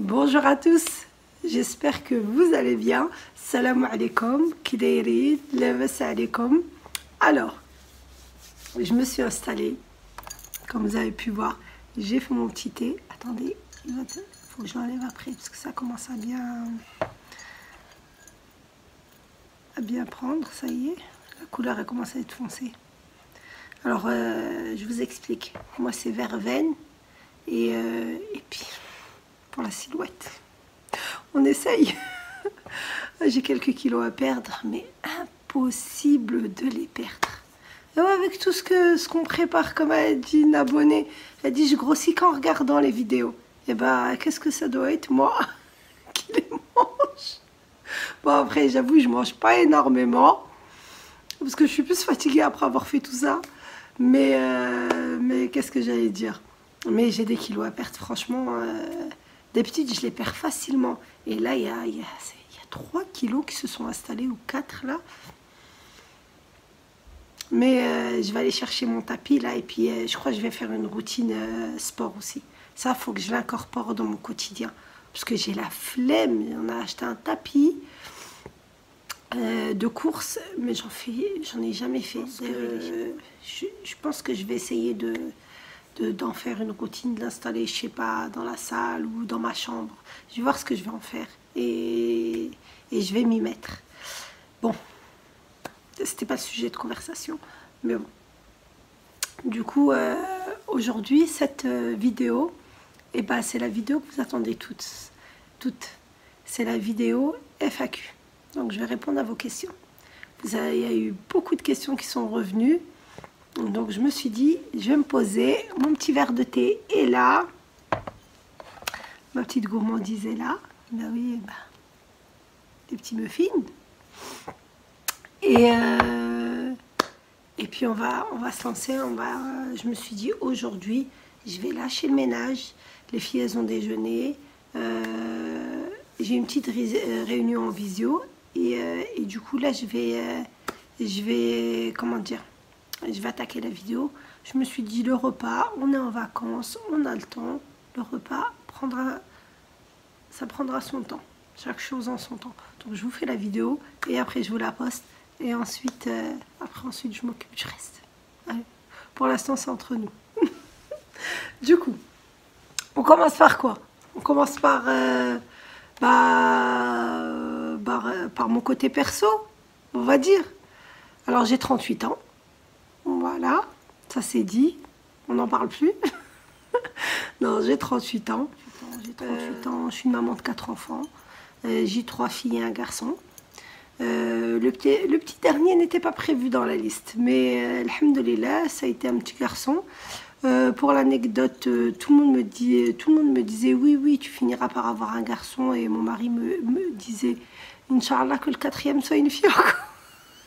Bonjour à tous, j'espère que vous allez bien. Salam alaikum, kidayrid, labas alaikum. Alors, je me suis installée, comme vous avez pu voir, j'ai fait mon petit thé. Attendez, il faut que je l'enlève après parce que ça commence à bien prendre, ça y est. La couleur a commencé à être foncée. Alors, je vous explique. Moi, c'est verveine et puis... pour la silhouette. On essaye. J'ai quelques kilos à perdre, mais impossible de les perdre. Et ouais, avec tout ce qu'on prépare, comme elle a dit une abonnée, elle dit je grossis qu'en regardant les vidéos. Et bah, qu'est-ce que ça doit être, moi, qui les mange? Bon, après, j'avoue, je mange pas énormément, parce que je suis plus fatiguée après avoir fait tout ça. Mais qu'est-ce que j'allais dire? Mais j'ai des kilos à perdre, franchement. D'habitude, je les perds facilement. Et là, il y a 3 kilos qui se sont installés, ou 4 là. Mais je vais aller chercher mon tapis là. Et puis, je crois que je vais faire une routine sport aussi. Ça, il faut que je l'incorpore dans mon quotidien. Parce que j'ai la flemme. On a acheté un tapis de course. Mais j'en ai jamais fait. Je pense que je vais essayer d'en faire une routine, de l'installer, je sais pas, dans la salle ou dans ma chambre. Je vais voir ce que je vais en faire et je vais m'y mettre. Bon, c'était pas le sujet de conversation, mais bon. Du coup, aujourd'hui, cette vidéo, et ben, c'est la vidéo que vous attendez toutes. C'est la vidéo FAQ. Donc, je vais répondre à vos questions. Il y a eu beaucoup de questions qui sont revenues. Donc je me suis dit, je vais me poser, mon petit verre de thé est là, ma petite gourmandise est là, ben oui, ben, des petits muffins, et puis on va se lancer, je me suis dit aujourd'hui, je vais lâcher le ménage, les filles elles ont déjeuné, j'ai une petite réunion en visio, et du coup là je vais, comment dire, je vais attaquer la vidéo. Je me suis dit, le repas, on est en vacances, on a le temps. Le repas ça prendra son temps. Chaque chose en son temps. Donc je vous fais la vidéo et après je vous la poste. Et ensuite, ensuite je m'occupe du reste. Allez. Pour l'instant, c'est entre nous. Du coup, on commence par quoi? On commence par mon côté perso, on va dire. Alors j'ai 38 ans. Voilà, ça c'est dit, on n'en parle plus. Non, j'ai 38 ans. Je suis une maman de 4 enfants. J'ai 3 filles et un garçon. Le petit dernier n'était pas prévu dans la liste, mais alhamdoulilah, ça a été un petit garçon. Pour l'anecdote, tout le monde me disait oui, tu finiras par avoir un garçon, et mon mari me disait Inch'Allah que le 4e soit une fille encore.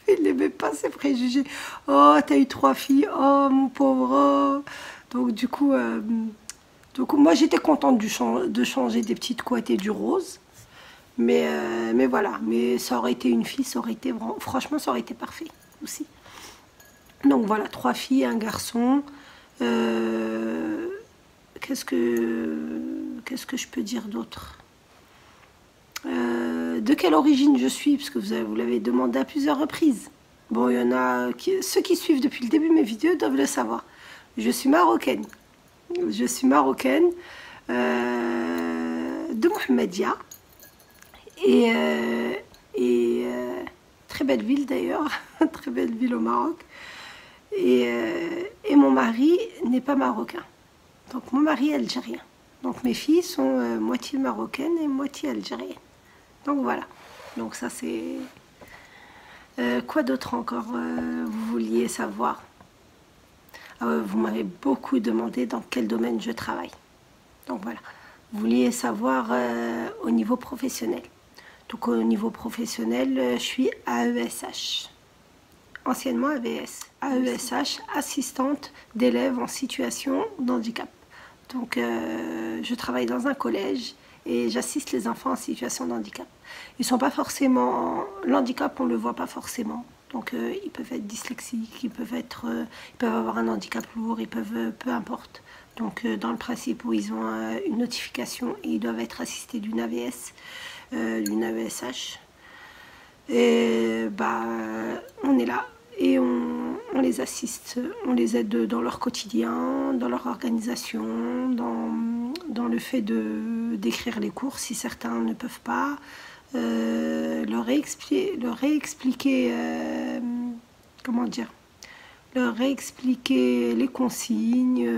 Il n'aimait pas ses préjugés. Oh, t'as eu 3 filles. Oh, mon pauvre. Oh. Donc, du coup, moi, j'étais contente de changer des petites couettes et du rose. Mais voilà. Mais ça aurait été une fille, ça aurait été vraiment... Franchement, ça aurait été parfait aussi. Donc, voilà, 3 filles, un garçon. Qu'est-ce que je peux dire d'autre? De quelle origine je suis, parce que vous l'avez demandé à plusieurs reprises. Bon, il y en a ceux qui suivent depuis le début de mes vidéos doivent le savoir. Je suis marocaine. Je suis marocaine de Mohammedia. Et très belle ville d'ailleurs, très belle ville au Maroc. Et mon mari n'est pas marocain. Donc mon mari est algérien. Donc mes filles sont moitié marocaines et moitié algériennes. Donc voilà. Donc ça c'est... quoi d'autre encore vous vouliez savoir? Vous m'avez beaucoup demandé dans quel domaine je travaille. Donc voilà. Vous vouliez savoir au niveau professionnel. Donc au niveau professionnel, je suis AESH. Anciennement AVS. AESH, assistante d'élèves en situation de handicap. Donc je travaille dans un collège et j'assiste les enfants en situation de handicap. Ils sont pas forcément... L'handicap, on ne le voit pas forcément. Donc ils peuvent être dyslexiques, ils peuvent avoir un handicap lourd, ils peuvent... peu importe. Donc dans le principe où ils ont une notification et ils doivent être assistés d'une AVS, d'une AESH, et bah on est là et on les assiste, on les aide dans leur quotidien, dans leur organisation, dans le fait d'écrire les cours si certains ne peuvent pas, leur réexpliquer comment dire, leur réexpliquer les consignes,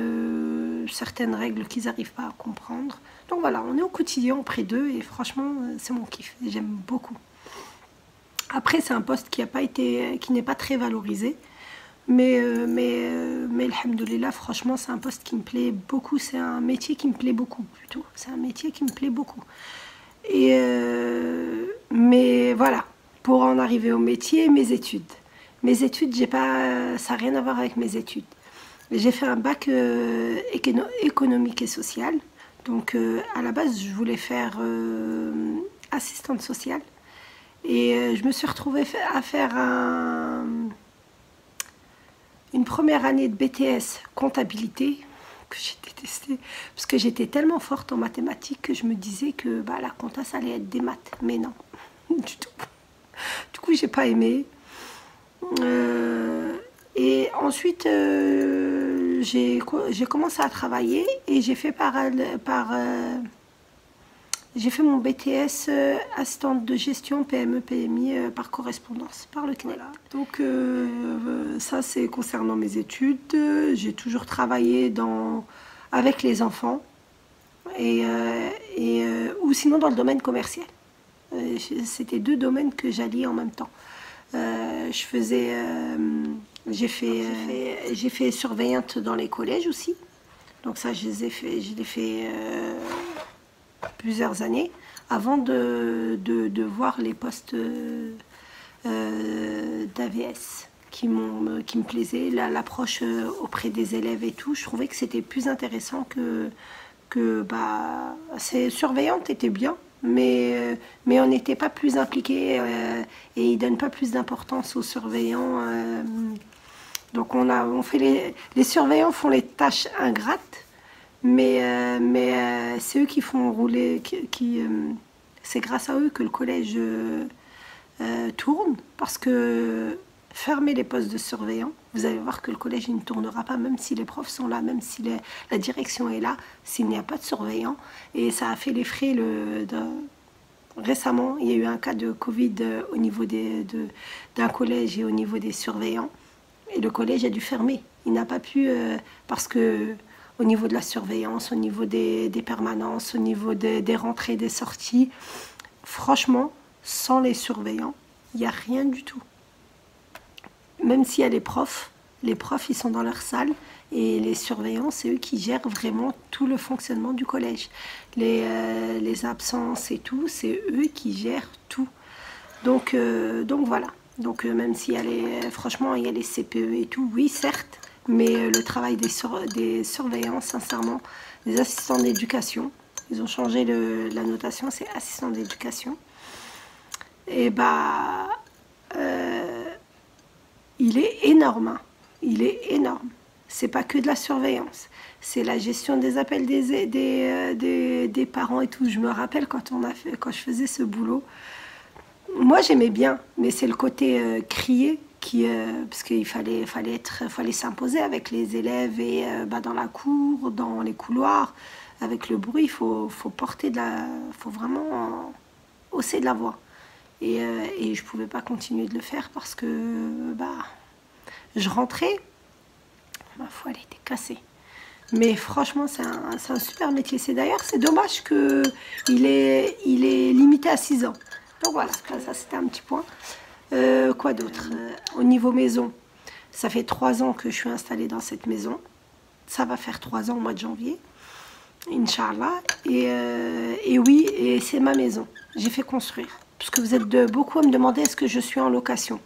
certaines règles qu'ils n'arrivent pas à comprendre. Donc voilà, on est au quotidien auprès d'eux et franchement c'est mon kiff, j'aime beaucoup. Après, c'est un poste qui n'est pas très valorisé, mais alhamdoulilah, franchement, c'est un poste qui me plaît beaucoup. C'est un métier qui me plaît beaucoup, plutôt. C'est un métier qui me plaît beaucoup. Mais voilà, pour en arriver au métier, mes études. Mes études, ça n'a rien à voir avec mes études. J'ai fait un bac économique et social. Donc, à la base, je voulais faire assistante sociale. Et je me suis retrouvée à faire une première année de BTS comptabilité que j'ai détesté parce que j'étais tellement forte en mathématiques que je me disais que bah, la compta ça allait être des maths, mais non, du tout. Du coup, j'ai pas aimé. Et ensuite, j'ai commencé à travailler et j'ai fait j'ai fait mon BTS assistante de gestion PME-PMI par correspondance, par le CNEL. Voilà. Donc ça c'est concernant mes études. J'ai toujours travaillé avec les enfants ou sinon dans le domaine commercial. C'était deux domaines que j'alliais en même temps. J'ai fait surveillante dans les collèges aussi. Donc ça je l'ai fait plusieurs années avant de voir les postes d'AVS qui me plaisaient, l'approche auprès des élèves et tout. Je trouvais que c'était plus intéressant que ces surveillantes étaient bien, mais on n'était pas plus impliqués et ils donnent pas plus d'importance aux surveillants. Donc les surveillants font les tâches ingrates. Mais c'est eux qui font rouler, c'est grâce à eux que le collège tourne, parce que fermer les postes de surveillants, vous allez voir que le collège il ne tournera pas, même si les profs sont là, même si la direction est là, s'il n'y a pas de surveillants. Et ça a fait les frais récemment, il y a eu un cas de Covid au niveau d'un collège et au niveau des surveillants, et le collège a dû fermer. Il n'a pas pu, parce que au niveau de la surveillance, au niveau des permanences, au niveau des rentrées, des sorties. Franchement, sans les surveillants, il n'y a rien du tout. Même s'il y a les profs ils sont dans leur salle et les surveillants, c'est eux qui gèrent vraiment tout le fonctionnement du collège. Les absences et tout, c'est eux qui gèrent tout. Donc voilà. Donc même s'il y a franchement, il y a les CPE et tout, oui, certes, mais le travail des surveillants, sincèrement, des assistants d'éducation, ils ont changé la notation, c'est assistant d'éducation. Et il est énorme, hein. Il est énorme. C'est pas que de la surveillance, c'est la gestion des appels des parents et tout. Je me rappelle quand je faisais ce boulot, moi j'aimais bien, mais c'est le côté crier. Parce qu'il fallait s'imposer avec les élèves et dans la cour, dans les couloirs, avec le bruit, il faut vraiment hausser de la voix. Et je pouvais pas continuer de le faire parce que je rentrais fois, elle était cassée. Mais franchement, c'est un super métier. C'est d'ailleurs, c'est dommage qu'il est limité à 6 ans. Donc voilà, ça c'était un petit point. Quoi d'autre? Au niveau maison, ça fait 3 ans que je suis installée dans cette maison. Ça va faire 3 ans au mois de janvier, Inch'Allah. Et oui, et c'est ma maison. J'ai fait construire. Parce que vous êtes beaucoup à me demander est-ce que je suis en location.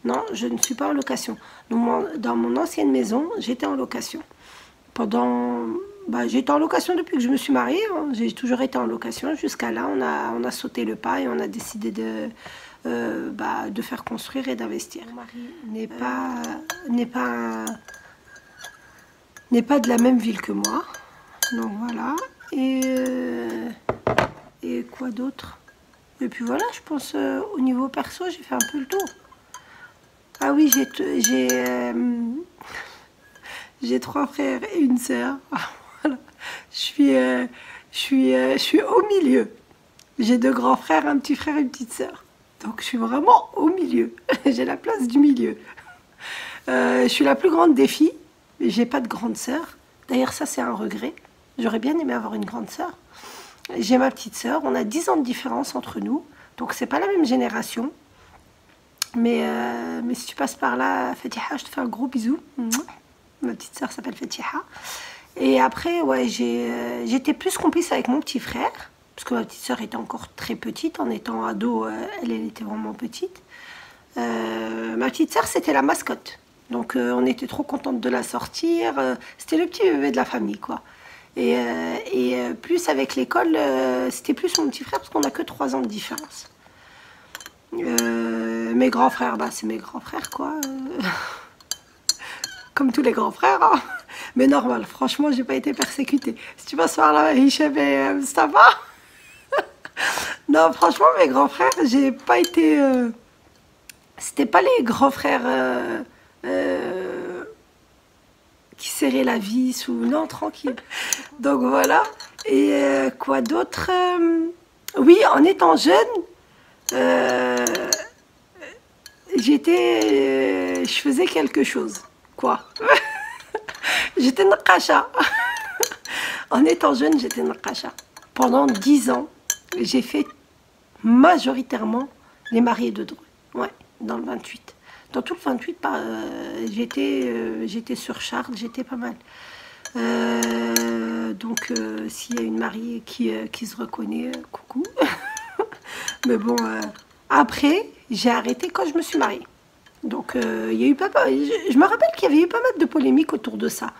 Non, je ne suis pas en location. Dans mon ancienne maison, j'étais en location. J'étais en location depuis que je me suis mariée. Hein. J'ai toujours été en location. Jusqu'à là, on a sauté le pas et on a décidé de faire construire et d'investir. Mon mari n'est pas de la même ville que moi. Donc voilà. Et quoi d'autre? Et puis voilà, je pense au niveau perso, j'ai fait un peu le tour. Ah oui, j'ai 3 frères et une sœur. Voilà. Je suis au milieu. J'ai 2 grands frères, un petit frère et une petite sœur. Donc je suis vraiment au milieu. J'ai la place du milieu. Je suis la plus grande des filles. J'ai pas de grande sœur. D'ailleurs, ça c'est un regret. J'aurais bien aimé avoir une grande sœur. J'ai ma petite sœur. On a 10 ans de différence entre nous. Donc c'est pas la même génération. Mais si tu passes par là, Fatiha, je te fais un gros bisou. Ma petite sœur s'appelle Fatiha. Et après, ouais, j'étais plus complice avec mon petit frère. Parce que ma petite sœur était encore très petite. En étant ado, elle était vraiment petite. Ma petite sœur, c'était la mascotte. Donc on était trop contente de la sortir. C'était le petit bébé de la famille, quoi. Et plus avec l'école, c'était plus mon petit frère parce qu'on n'a que 3 ans de différence. Mes grands frères, c'est mes grands frères, quoi. Comme tous les grands frères, hein. Mais normal, franchement, j'ai pas été persécutée. Si tu passes par là, Hicham et Mustafa. Non, franchement, mes grands frères, j'ai pas été... C'était pas les grands frères qui serraient la vis ou... Non, tranquille. Donc voilà. Et quoi d'autre? Oui, en étant jeune, je faisais quelque chose. Quoi? J'étais naqasha. En étant jeune, j'étais naqasha. Pendant 10 ans, j'ai fait majoritairement les mariés de Dreux. Ouais, dans le 28. Dans tout le 28, j'étais sur Charles, j'étais pas mal. Donc, s'il y a une mariée qui se reconnaît, coucou. Mais bon, après, j'ai arrêté quand je me suis mariée. Donc, il y a eu je me rappelle qu'il y avait eu pas mal de polémiques autour de ça.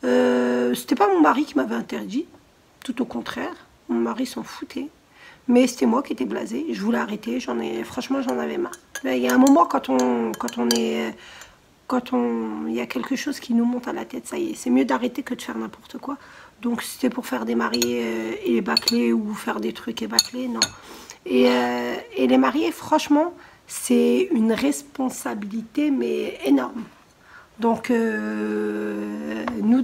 C'était pas mon mari qui m'avait interdit, tout au contraire. Mon mari s'en foutait. Mais c'était moi qui étais blasée. Je voulais arrêter. Franchement, j'en avais marre. Il y a un moment, il y a quelque chose qui nous monte à la tête, ça y est. C'est mieux d'arrêter que de faire n'importe quoi. Donc, c'était pour faire des mariés et bâclés ou faire des trucs et bâclés, non. Et les mariés, franchement, c'est une responsabilité, mais énorme. Donc, nous,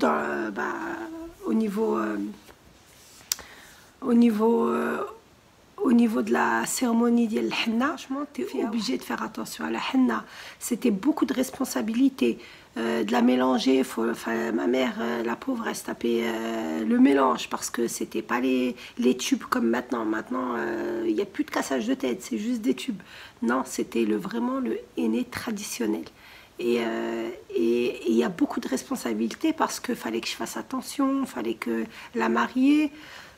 au niveau de la cérémonie de la henna, franchement, tu es obligé de faire attention à la henna. C'était beaucoup de responsabilités. De la mélanger, ma mère, la pauvre, elle se tapait le mélange parce que c'était pas les tubes comme maintenant. Maintenant, il n'y a plus de cassage de tête, c'est juste des tubes. Non, c'était vraiment le henné traditionnel. Et il y a beaucoup de responsabilités parce qu'il fallait que je fasse attention, il fallait que la mariée...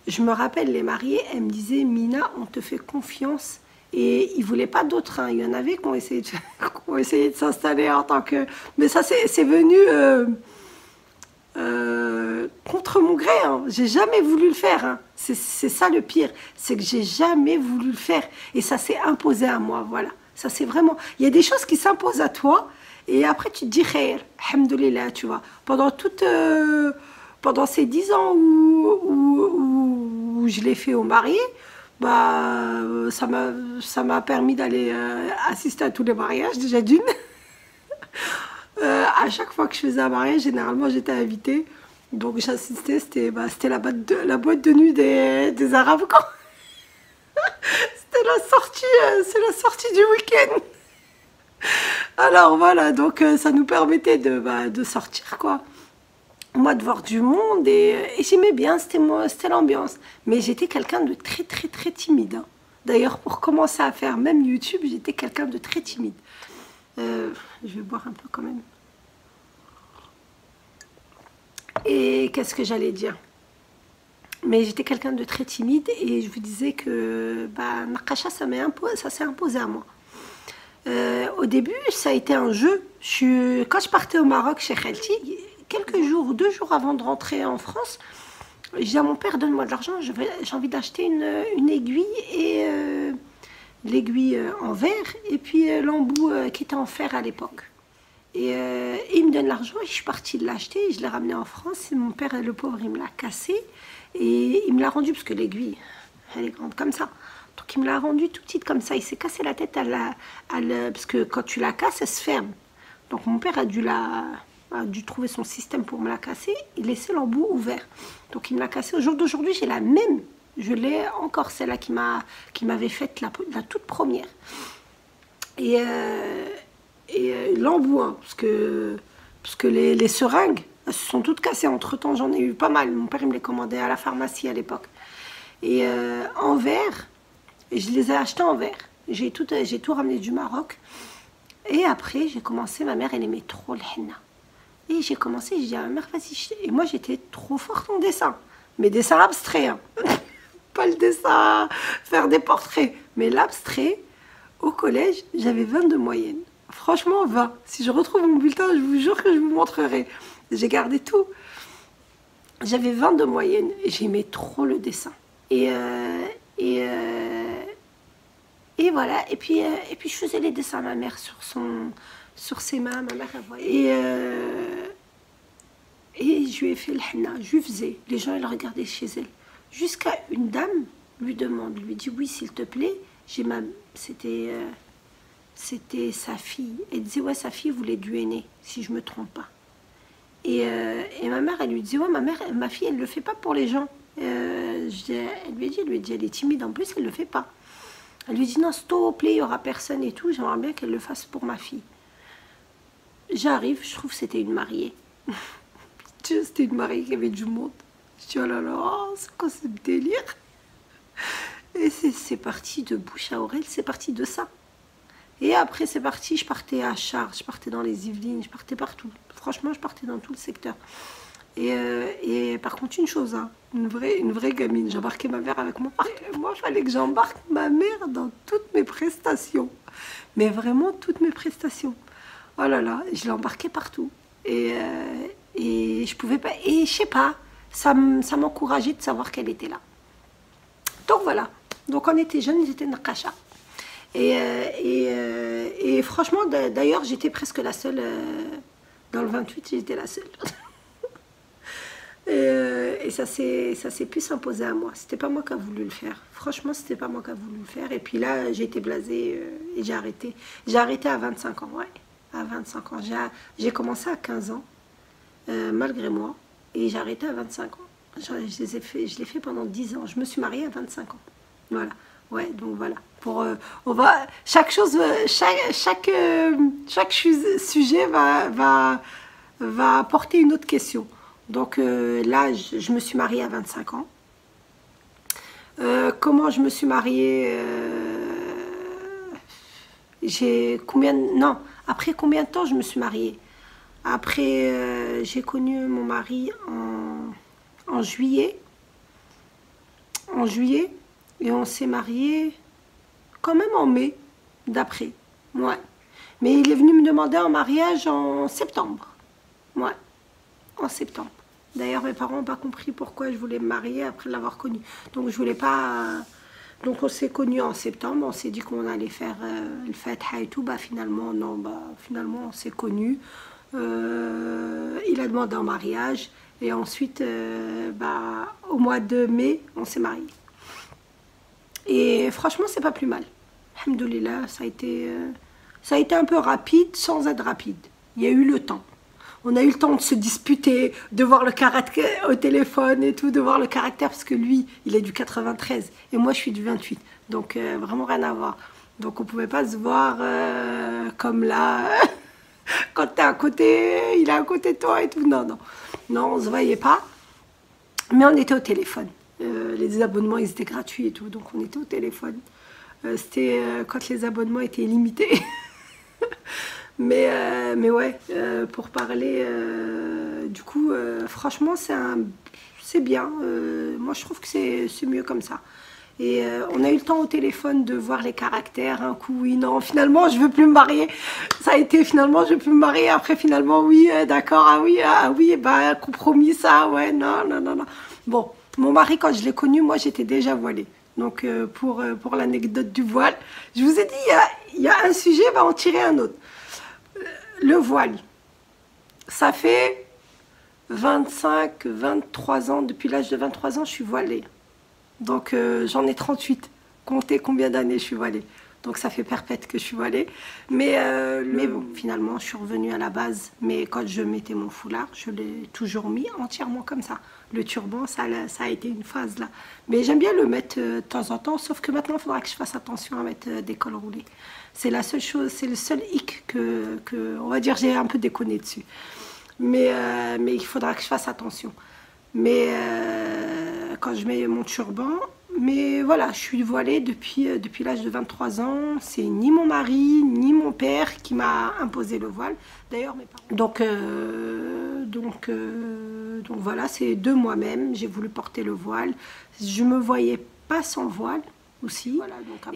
Je me rappelle, les mariés, elles me disaient « Mina, on te fait confiance ». Et ils ne voulaient pas d'autres. Hein. Il y en avait qui ont essayé de s'installer en tant que... Mais ça, c'est venu contre mon gré. Hein. J'ai jamais voulu le faire. Hein. C'est ça le pire. C'est que j'ai jamais voulu le faire. Et ça s'est imposé à moi. Voilà. Ça, c'est vraiment... Il y a des choses qui s'imposent à toi. Et après, tu te dis « Khair, alhamdoulilah », tu vois. Pendant ces 10 ans où je l'ai fait au marié, ça m'a permis d'aller assister à tous les mariages, déjà d'une. À chaque fois que je faisais un mariage, généralement, j'étais invitée. Donc, j'assistais, c'était la boîte de nuit des Arabes. C'était la sortie du week-end. Alors, voilà, donc ça nous permettait de sortir, quoi. moi, de voir du monde et j'aimais bien, c'était l'ambiance. Mais j'étais quelqu'un de très, très, très timide. Hein. D'ailleurs, pour commencer à faire même YouTube, j'étais quelqu'un de très timide. Je vais boire un peu quand même. Et qu'est-ce que j'allais dire? Mais j'étais quelqu'un de très timide et je vous disais que bah, Naqasha, ça s'est imposé à moi. Au début, ça a été un jeu. Quand je partais au Maroc chez Khalti, quelques jours ou 2 jours avant de rentrer en France, je dis à mon père, donne-moi de l'argent, j'ai envie d'acheter une aiguille et l'aiguille en verre et puis l'embout qui était en fer à l'époque. Et il me donne l'argent et je suis partie de l'acheter et je l'ai ramené en France. Et mon père, le pauvre, il me l'a cassé et il me l'a rendu parce que l'aiguille, elle est grande comme ça. Donc il me l'a rendue tout petite comme ça. Il s'est cassé la tête parce que quand tu la casses, elle se ferme. Donc mon père a dû trouver son système pour me la casser. Il laissait l'embout ouvert. Donc il me l'a cassé. Au jour d'aujourd'hui, j'ai la même. Je l'ai encore, celle-là qui m'avait faite la toute première. Et l'embout, hein, parce que les seringues, elles se sont toutes cassées. Entre-temps, j'en ai eu pas mal. Mon père, il me les commandait à la pharmacie à l'époque. Et en verre, et je les ai achetés en verre. J'ai tout ramené du Maroc. Et après, j'ai commencé, ma mère, elle aimait trop le henna. Et j'ai commencé, j'ai dit à ma mère, vas-y. Et moi, j'étais trop forte en dessin. Mais dessin abstrait, hein. Pas le dessin, faire des portraits. Mais l'abstrait, au collège, j'avais 20 de moyenne. Franchement, 20. Si je retrouve mon bulletin, je vous jure que je vous montrerai. J'ai gardé tout. J'avais 20 de moyenne. J'aimais trop le dessin. Et voilà. Et puis je faisais les dessins à ma mère sur ses mains. Ma mère, elle voyait. Et je lui ai fait le henna. Je lui faisais. Les gens, ils le regardaient chez elle. Jusqu'à une dame lui dit oui, s'il te plaît. C'était sa fille. Elle disait, ouais, sa fille voulait du henné, si je ne me trompe pas. Et ma mère, elle lui disait, ouais, ma fille, elle ne le fait pas pour les gens. Elle lui a dit, elle est timide en plus, elle ne le fait pas. Elle lui dit, non, s'il te plaît, il n'y aura personne et tout, j'aimerais bien qu'elle le fasse pour ma fille. J'arrive, je trouve que c'était une mariée. C'était une mariée qui avait du monde. Je dis, oh là là, c'est quoi ce délire? Et c'est parti de bouche à oreille, c'est parti de ça. Et après, c'est parti, je partais à Chartres, je partais dans les Yvelines, je partais partout. Franchement, je partais dans tout le secteur. Et par contre, une chose, hein, une vraie gamine, j'embarquais ma mère avec moi. Moi, il fallait que j'embarque ma mère dans toutes mes prestations. Mais vraiment, toutes mes prestations. Oh là là, je l'embarquais partout. Et je pouvais pas... Et je sais pas, ça m'encourageait de savoir qu'elle était là. Donc voilà. Donc on était jeunes, ils étaient Naqasha. Et franchement, d'ailleurs, j'étais presque la seule. Dans le 28, j'étais la seule. Et ça s'est plus imposé à moi. C'était pas moi qui a voulu le faire. Franchement, c'était pas moi qui a voulu le faire. Et puis là, j'ai été blasée et j'ai arrêté. J'ai arrêté à 25 ans, ouais. À 25 ans. J'ai commencé à 15 ans, malgré moi. Et j'ai arrêté à 25 ans. Je l'ai fait pendant 10 ans. Je me suis mariée à 25 ans. Voilà. Ouais, donc voilà. On va, chaque sujet va apporter une autre question. Donc là, je me suis mariée à 25 ans. Comment je me suis mariée après combien de temps je me suis mariée? Après, j'ai connu mon mari en juillet. En juillet. Et on s'est mariés quand même en mai d'après. Ouais. Mais il est venu me demander en mariage en septembre. Ouais. En septembre. D'ailleurs, mes parents n'ont pas compris pourquoi je voulais me marier après l'avoir connu. Donc, je voulais pas... Donc, on s'est connus en septembre. On s'est dit qu'on allait faire le Fatiha et tout. Bah, finalement, non. Bah, finalement, on s'est connus. Il a demandé en mariage. Et ensuite, au mois de mai, on s'est mariés. Et franchement, c'est pas plus mal. Alhamdoulilah, ça a été un peu rapide sans être rapide. Il y a eu le temps. On a eu le temps de se disputer, de voir le caractère au téléphone et tout, de voir le caractère, parce que lui, il est du 93 et moi, je suis du 28. Donc, vraiment rien à voir. Donc, on pouvait pas se voir comme là. Quand t'es à côté, il est à côté de toi et tout. Non, non. Non, on se voyait pas. Mais on était au téléphone. Les abonnements, ils étaient gratuits et tout. Donc, on était au téléphone. C'était quand les abonnements étaient limités. mais ouais, pour parler, du coup, franchement, c'est bien. Moi, je trouve que c'est mieux comme ça. Et on a eu le temps au téléphone de voir les caractères, un coup oui, non, finalement je veux plus me marier. Ça a été finalement je veux plus me marier, après finalement oui, d'accord, ah oui, bah compromis ça, ouais, non, non, non, non. Bon, mon mari quand je l'ai connu, moi j'étais déjà voilée. Donc pour l'anecdote du voile, je vous ai dit, il y a un sujet, va en tirer un autre. Le voile, ça fait 25, 23 ans, depuis l'âge de 23 ans je suis voilée. Donc j'en ai 38. Comptez combien d'années je suis voilée. Donc ça fait perpète que je suis voilée. Mais bon, finalement, je suis revenue à la base. Mais quand je mettais mon foulard, je l'ai toujours mis entièrement comme ça. Le turban, ça a été une phase là. Mais j'aime bien le mettre de temps en temps. Sauf que maintenant, il faudra que je fasse attention à mettre des cols roulés. C'est la seule chose, c'est le seul hic que on va dire, j'ai un peu déconné dessus. Mais il faudra que je fasse attention. Mais quand je mets mon turban, mais voilà, je suis voilée depuis l'âge de 23 ans. C'est ni mon mari, ni mon père qui m'a imposé le voile. D'ailleurs, mes parents. Donc voilà, c'est de moi-même. J'ai voulu porter le voile. Je me voyais pas sans voile aussi. Voilà, donc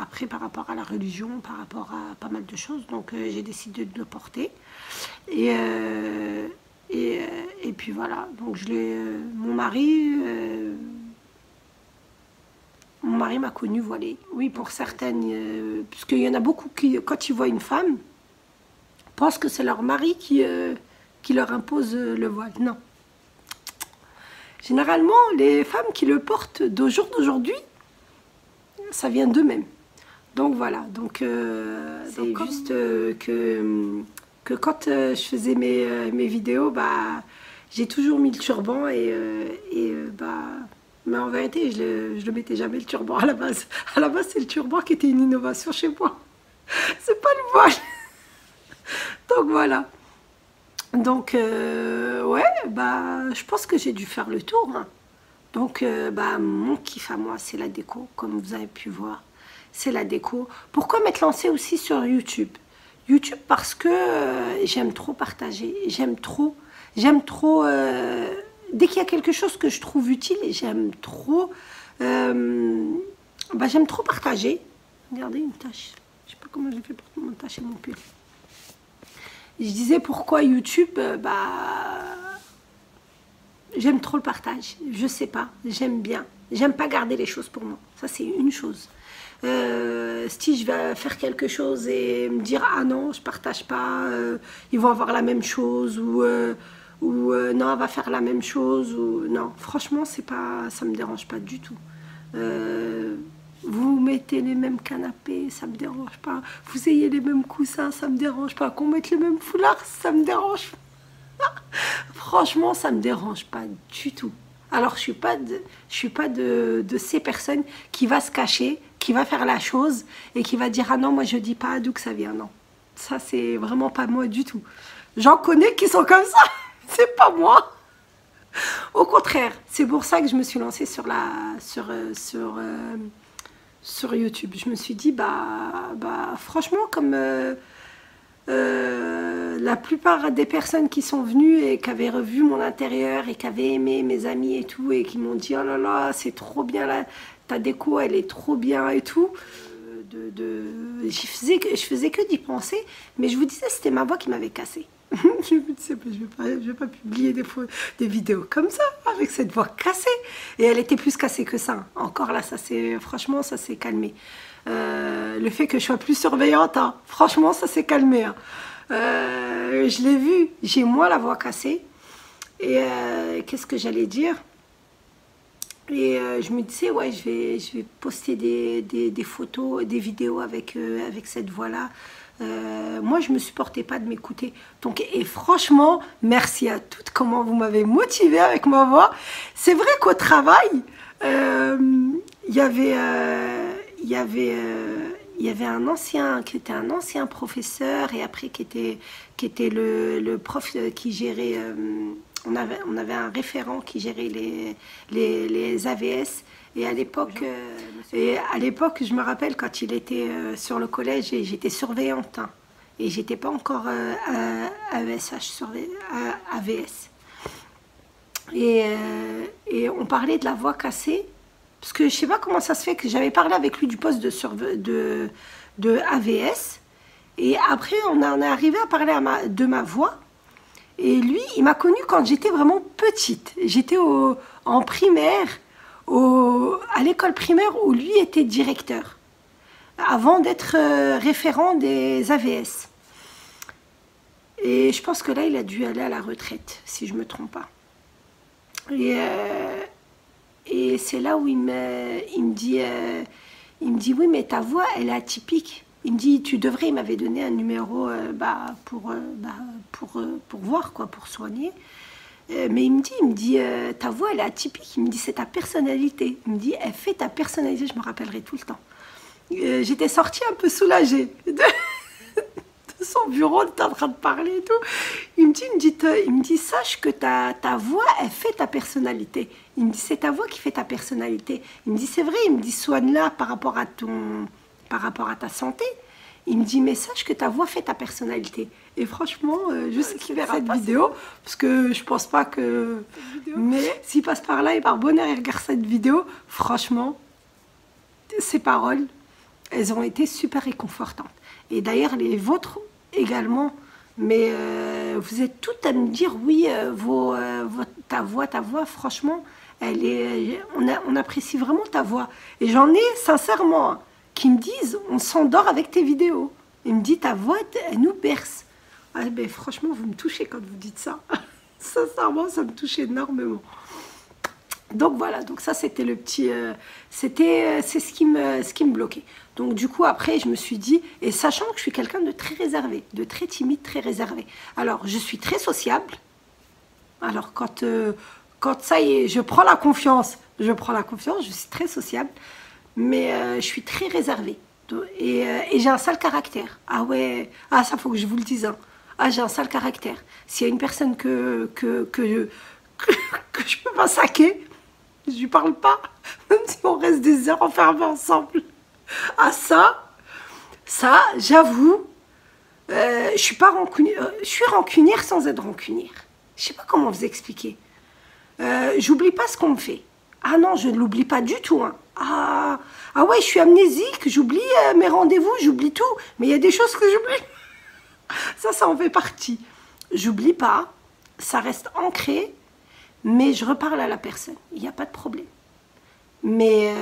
après, par rapport à la religion, par rapport à pas mal de choses, donc j'ai décidé de le porter. Et puis voilà, donc mon mari m'a connue voilée. Oui, pour certaines, puisqu'il y en a beaucoup qui, quand ils voient une femme, pensent que c'est leur mari qui leur impose le voile. Non. Généralement, les femmes qui le portent d'aujourd'hui, ça vient d'eux-mêmes. Donc voilà, donc c'est juste que quand je faisais mes vidéos, bah, j'ai toujours mis le turban mais en vérité, je le mettais jamais le turban à la base. À la base, c'est le turban qui était une innovation chez moi. C'est pas le voile. Donc voilà. Donc ouais, bah, je pense que j'ai dû faire le tour. Hein. Donc mon kiff à moi, c'est la déco, comme vous avez pu voir. C'est la déco. Pourquoi m'être lancée aussi sur YouTube ? YouTube parce que j'aime trop partager, j'aime trop, dès qu'il y a quelque chose que je trouve utile, j'aime trop partager. Regardez une tache, je sais pas comment j'ai fait pour m'entacher mon pull. Je disais pourquoi YouTube, j'aime trop le partage, je sais pas, j'aime bien, j'aime pas garder les choses pour moi, ça c'est une chose. Si je vais faire quelque chose et me dire ah non je partage pas, ils vont avoir la même chose ou non elle va faire la même chose ou non, franchement c'est pas, ça me dérange pas du tout. Vous mettez les mêmes canapés, ça me dérange pas. Vous ayez les mêmes coussins, ça me dérange pas. Qu'on mette les mêmes foulards, ça me dérange pas. Franchement ça me dérange pas du tout. Alors je suis pas de ces personnes qui va se cacher, qui va faire la chose et qui va dire ah non moi je dis pas d'où que ça vient. Non, ça c'est vraiment pas moi du tout. J'en connais qui sont comme ça, c'est pas moi. Au contraire, c'est pour ça que je me suis lancée sur YouTube. Je me suis dit franchement comme la plupart des personnes qui sont venues et qui avaient revu mon intérieur et qui avaient aimé mes amis et tout et qui m'ont dit oh là là c'est trop bien là, ta déco elle est trop bien et tout, je faisais que d'y penser, mais je vous disais c'était ma voix qui m'avait cassée. Je me disais je vais pas publier des vidéos comme ça avec cette voix cassée, et elle était plus cassée que ça. Encore là franchement ça s'est calmé. Le fait que je sois plus surveillante, hein, franchement ça s'est calmé. Hein. Je l'ai vu, j'ai moins la voix cassée. Et qu'est-ce que j'allais dire? Et je me disais, ouais, je vais poster des photos, des vidéos avec cette voix-là. Moi, je ne me supportais pas de m'écouter. Donc, et franchement, merci à toutes, comment vous m'avez motivée avec ma voix. C'est vrai qu'au travail, il y avait il y avait un ancien, qui était un ancien professeur, et après qui était le prof qui gérait, on avait un référent qui gérait les AVS. Et à l'époque, je me rappelle quand il était sur le collège, et j'étais surveillante, hein, et j'étais pas encore AESH, AVS. Et on parlait de la voix cassée, parce que je sais pas comment ça se fait que j'avais parlé avec lui du poste de AVS, et après on est arrivé à parler de ma voix, et lui, il m'a connue quand j'étais vraiment petite. J'étais en primaire, à l'école primaire où lui était directeur, avant d'être référent des AVS. Et je pense que là, il a dû aller à la retraite, si je ne me trompe pas. Et c'est là où il me dit, oui, mais ta voix, elle est atypique. Il me dit, tu devrais, il m'avait donné un numéro pour voir, quoi, pour soigner. Mais il me dit, ta voix, elle est atypique. Il me dit, c'est ta personnalité. Il me dit, elle fait ta personnalité. Je me rappellerai tout le temps. J'étais sortie un peu soulagée de son bureau, de en train de parler et tout. Il me dit, sache que ta voix, elle fait ta personnalité. Il me dit, c'est ta voix qui fait ta personnalité. Il me dit, c'est vrai. Il me dit, soigne-la par rapport à ta santé. Il me dit, mais sache que ta voix fait ta personnalité. Et franchement, je sais qu'il verra cette vidéo, parce que je pense pas que... Mais s'il passe par là et par bonheur, il regarde cette vidéo, franchement, ces paroles, elles ont été super réconfortantes. Et d'ailleurs, les vôtres également. Mais vous êtes toutes à me dire, oui, ta voix, franchement, on apprécie vraiment ta voix. Et j'en ai, sincèrement, qui me disent, on s'endort avec tes vidéos. Ils me disent, ta voix, elle nous berce. Ah, ben, franchement, vous me touchez quand vous dites ça. Sincèrement, ça me touche énormément. Donc voilà, donc ça c'était le petit... c'est ce qui me bloquait. Donc du coup, après, je me suis dit, et sachant que je suis quelqu'un de très réservé, de très timide, très réservé. Alors, je suis très sociable. Alors, quand ça y est, je prends la confiance, je suis très sociable. Mais je suis très réservée. Et j'ai un sale caractère. Ah ouais, ah ça faut que je vous le dise. Hein. Ah, j'ai un sale caractère. S'il y a une personne que je peux pas saquer, je lui parle pas, même si on reste des heures enfermés ensemble. Ah ça, j'avoue, je suis pas rancunière. Je suis rancunière sans être rancunière. Je sais pas comment vous expliquer. J'oublie pas ce qu'on me fait. Ah non, je ne l'oublie pas du tout. Hein. Ah ouais, je suis amnésique, j'oublie mes rendez-vous, j'oublie tout. Mais il y a des choses que j'oublie. Ça en fait partie. J'oublie pas, ça reste ancré, mais je reparle à la personne. Il n'y a pas de problème. Mais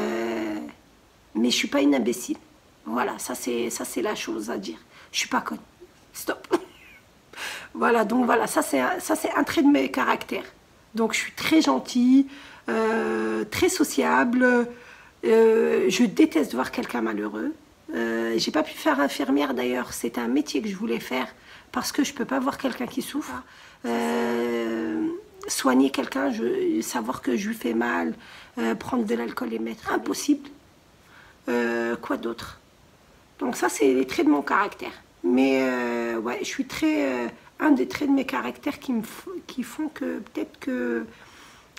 je ne suis pas une imbécile. Voilà, ça c'est la chose à dire. Je ne suis pas conne. Stop. Voilà, donc voilà, ça c'est un trait de mes caractères. Donc je suis très gentille, très sociable. Je déteste voir quelqu'un malheureux. J'ai pas pu faire infirmière d'ailleurs, c'était un métier que je voulais faire parce que je peux pas voir quelqu'un qui souffre. Soigner quelqu'un, savoir que je lui fais mal, prendre de l'alcool et mettre, impossible. Quoi d'autre? Donc ça c'est les traits de mon caractère. Mais ouais, je suis très... un des traits de mes caractères qui font que peut-être que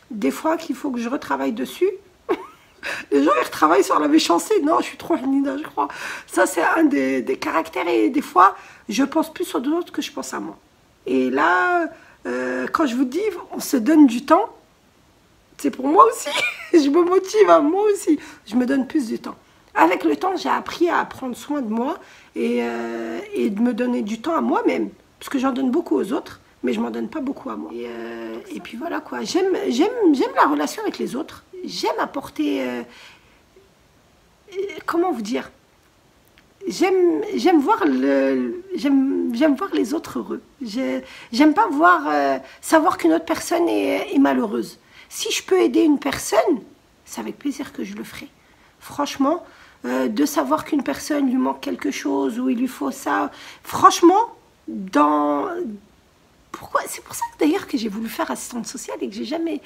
des fois qu'il faut que je retravaille dessus. Les gens ils retravaillent sur la méchanceté. Non, je suis trop Nina, je crois. Ça c'est un des caractères et des fois je pense plus aux autres que je pense à moi. Et là, quand je vous dis on se donne du temps, c'est pour moi aussi. Je me motive à moi aussi. Je me donne plus du temps. Avec le temps, j'ai appris à prendre soin de moi et de me donner du temps à moi-même. Parce que j'en donne beaucoup aux autres, mais je m'en donne pas beaucoup à moi. Et puis voilà quoi. J'aime la relation avec les autres. J'aime apporter... comment vous dire? J'aime voir les autres heureux. J'aime pas savoir qu'une autre personne est malheureuse. Si je peux aider une personne, c'est avec plaisir que je le ferai. Franchement, de savoir qu'une personne lui manque quelque chose ou il lui faut ça, franchement, c'est pour ça d'ailleurs que j'ai voulu faire assistante sociale et que j'ai jamais...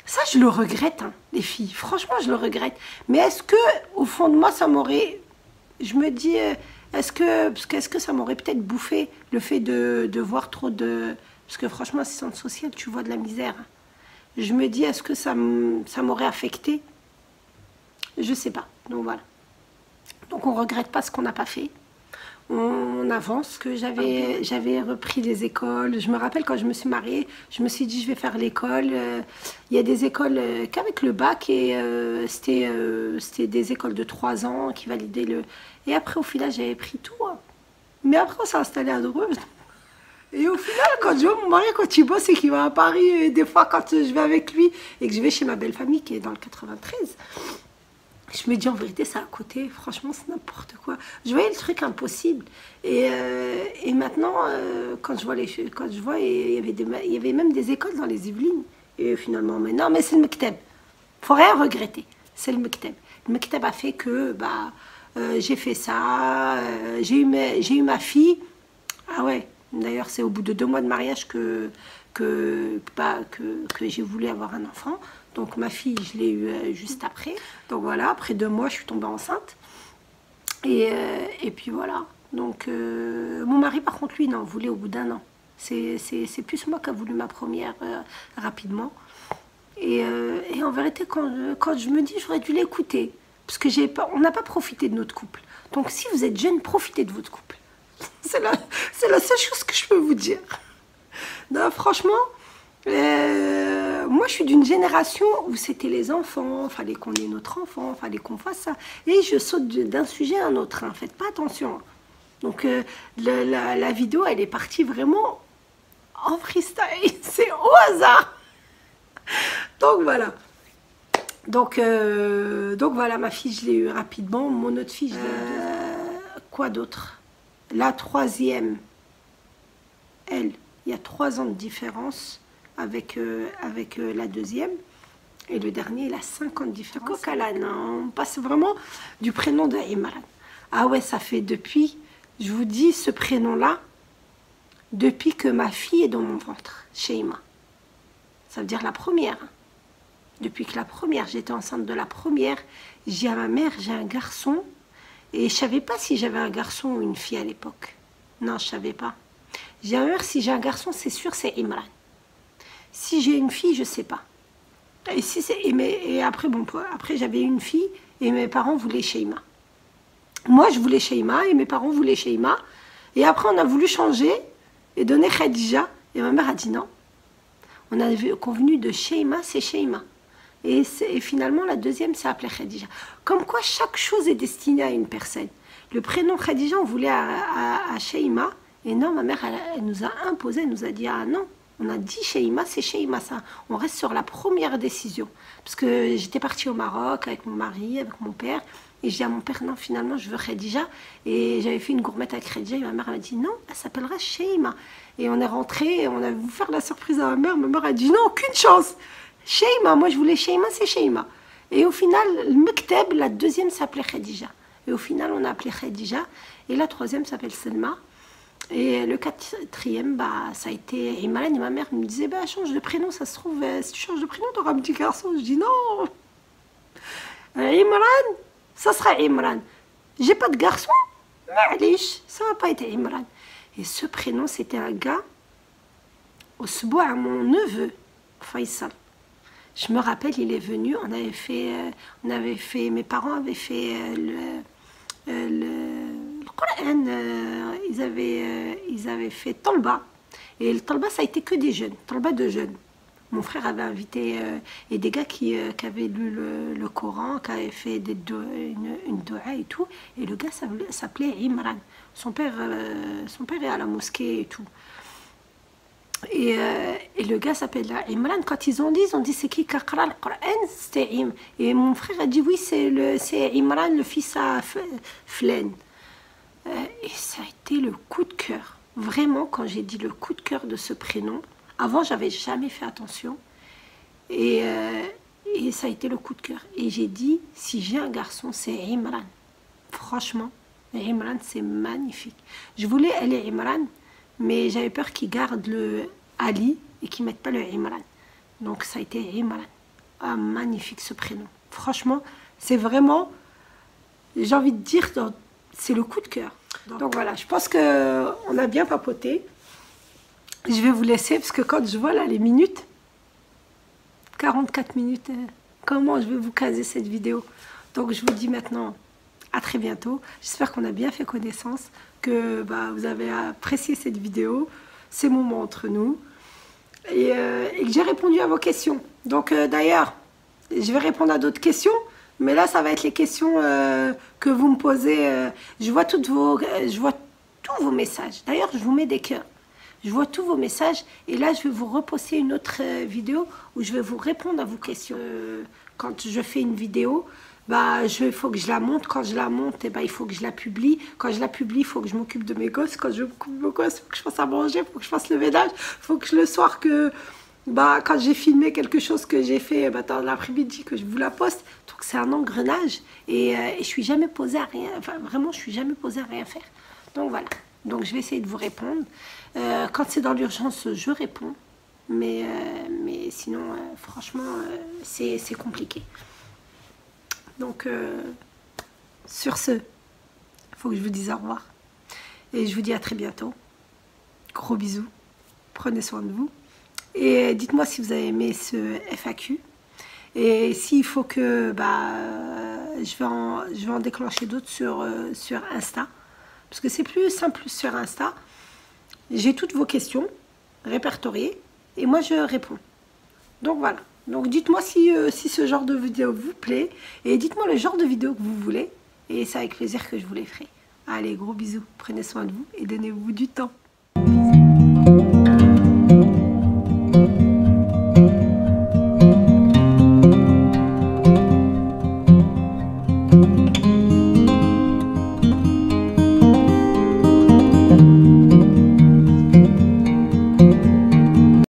Ça, je le regrette, hein, les filles. Franchement, je le regrette. Mais est-ce que, au fond de moi, ça m'aurait... je me dis, est-ce que ça m'aurait peut-être bouffé le fait de voir trop de... Parce que franchement, assistante sociale, tu vois de la misère. Je me dis, est-ce que ça m'aurait affecté? Je sais pas. Donc voilà. Donc on regrette pas ce qu'on n'a pas fait. On avance, que j'avais repris les écoles. Je me rappelle quand je me suis mariée, je me suis dit je vais faire l'école. Il y a des écoles qu'avec le bac et c'était des écoles de 3 ans qui validaient le... Et après au final j'avais pris tout. Hein. Mais après on s'est installé à Dreux. Et au final quand je vois mon mari quand il bosse et qu'il va à Paris, et des fois quand je vais avec lui et que je vais chez ma belle famille qui est dans le 93... Je me dis en vérité, c'est à côté. Franchement, c'est n'importe quoi. Je voyais le truc impossible. Et maintenant, quand je vois il y avait même des écoles dans les Yvelines. Et finalement, mais non, mais c'est le Mekteb. Faut rien regretter. C'est le Mekteb. Le Mekteb a fait que j'ai fait ça. J'ai eu ma fille. Ah ouais. D'ailleurs, c'est au bout de 2 mois de mariage que j'ai voulu avoir un enfant. Donc ma fille, je l'ai eue juste après. Donc voilà, après 2 mois, je suis tombée enceinte. Et puis voilà. Donc mon mari, par contre, lui, non, voulait au bout d'1 an. C'est plus moi qui a voulu ma première rapidement. Et en vérité, quand je me dis, j'aurais dû l'écouter. Parce que on n'a pas profité de notre couple. Donc si vous êtes jeune, profitez de votre couple. C'est la seule chose que je peux vous dire. Non, franchement... moi je suis d'une génération où c'était les enfants, fallait qu'on ait notre enfant, fallait qu'on fasse ça. Et je saute d'un sujet à un autre, hein. Faites pas attention. Donc la vidéo elle est partie vraiment en freestyle, c'est au hasard. Donc voilà. Donc voilà, ma fille je l'ai eu rapidement, mon autre fille je l'ai eu. Quoi d'autre? La troisième, elle, il y a 3 ans de différence. Avec la deuxième. Et le dernier, il a 5 ans de différence. On passe vraiment du prénom de Imran. Ah ouais, ça fait depuis, je vous dis, ce prénom-là, depuis que ma fille est dans mon ventre, Sheima. Ça veut dire la première. Depuis que la première, j'étais enceinte de la première, j'ai dit à ma mère, j'ai un garçon. Et je ne savais pas si j'avais un garçon ou une fille à l'époque. Non, je ne savais pas. J'ai dit à ma mère, si j'ai un garçon, c'est sûr, c'est Imran. Si j'ai une fille, je ne sais pas. Et après, bon, après j'avais une fille et mes parents voulaient Sheima. Moi, je voulais Sheima et mes parents voulaient Sheima. Et après, on a voulu changer et donner Khadija. Et ma mère a dit non. On avait convenu de Sheima, c'est Sheima. Et finalement, la deuxième s'est appelée Khadija. Comme quoi, chaque chose est destinée à une personne. Le prénom Khadija, on voulait à Sheima. Et non, ma mère, elle nous a imposé, elle nous a dit ah non. On a dit Sheima, c'est Sheima ça. On reste sur la première décision. Parce que j'étais partie au Maroc avec mon mari, avec mon père. Et j'ai dit à mon père, non, finalement, je veux Khadija. Et j'avais fait une gourmette avec Khadija. Et ma mère m'a dit, non, elle s'appellera Sheima. Et on est rentré, on a voulu faire la surprise à ma mère. Ma mère a dit, non, aucune chance. Sheima, moi je voulais Sheima, c'est Sheima. Et au final, le Mekteb, la deuxième s'appelait Khadija. Et au final, on a appelé Khadija. Et la troisième s'appelle Selma. Et le 4e, ça a été Imran. Et ma mère me disait, change de prénom, ça se trouve, si tu changes de prénom, tu auras un petit garçon. Je dis non. Imran, ça sera Imran. J'ai pas de garçon, mais ça va pas être Imran. Et ce prénom, c'était un gars, au sebois à mon neveu, Faisal. Je me rappelle, il est venu, mes parents avaient fait le Coran, ils avaient fait Talba. Et le Talba, ça a été que des jeunes, Talba de jeunes. Mon frère avait invité et des gars qui avaient lu le Coran, qui avaient fait une doua et tout. Et le gars s'appelait Imran. Son père est à la mosquée et tout. Et le gars s'appelle Imran. Quand ils ont dit c'est qui Kakra le Coran, c'était Im. Et mon frère a dit oui, c'est Imran, le fils à Flen. Et ça a été le coup de cœur. Vraiment, quand j'ai dit le coup de cœur de ce prénom, avant, j'avais jamais fait attention. Et ça a été le coup de cœur. Et j'ai dit, si j'ai un garçon, c'est Imran. Franchement, Imran, c'est magnifique. Je voulais aller Imran, mais j'avais peur qu'il garde le Ali et qu'il ne mette pas le Imran. Donc, ça a été Imran. Ah, magnifique ce prénom. Franchement, c'est vraiment, j'ai envie de dire, c'est le coup de cœur. Donc voilà, je pense qu'on a bien papoté. Je vais vous laisser parce que quand je vois là les minutes, 44 minutes, comment je vais vous caser cette vidéo? Donc je vous dis maintenant à très bientôt. J'espère qu'on a bien fait connaissance, que vous avez apprécié cette vidéo, ces moments entre nous, et que j'ai répondu à vos questions. Donc d'ailleurs, je vais répondre à d'autres questions, mais là ça va être les questions que vous me posez. Je vois tous vos messages. D'ailleurs, je vous mets des cœurs. Je vois tous vos messages et là, je vais vous reposter une autre vidéo où je vais vous répondre à vos questions. Quand je fais une vidéo, il faut que je la monte. Quand je la monte, il faut que je la publie. Quand je la publie, il faut que je m'occupe de mes gosses. Quand je m'occupe de mes gosses, il faut que je fasse à manger, il faut que je fasse le ménage. Il faut que le soir, quand j'ai filmé quelque chose que j'ai fait dans l'après-midi, que je vous la poste. Donc c'est un engrenage et je suis jamais posée à rien. Enfin, vraiment, je suis jamais posée à rien faire. Donc voilà. Donc je vais essayer de vous répondre. Quand c'est dans l'urgence, je réponds. Mais sinon, franchement, c'est compliqué. Donc, sur ce, il faut que je vous dise au revoir. Et je vous dis à très bientôt. Gros bisous. Prenez soin de vous. Et dites-moi si vous avez aimé ce FAQ. Et s'il faut que je vais en déclencher d'autres sur Insta. Parce que c'est plus simple sur Insta. J'ai toutes vos questions répertoriées et moi je réponds. Donc voilà. Donc dites-moi si ce genre de vidéo vous plaît et dites-moi le genre de vidéo que vous voulez et c'est avec plaisir que je vous les ferai. Allez, gros bisous, prenez soin de vous et donnez-vous du temps.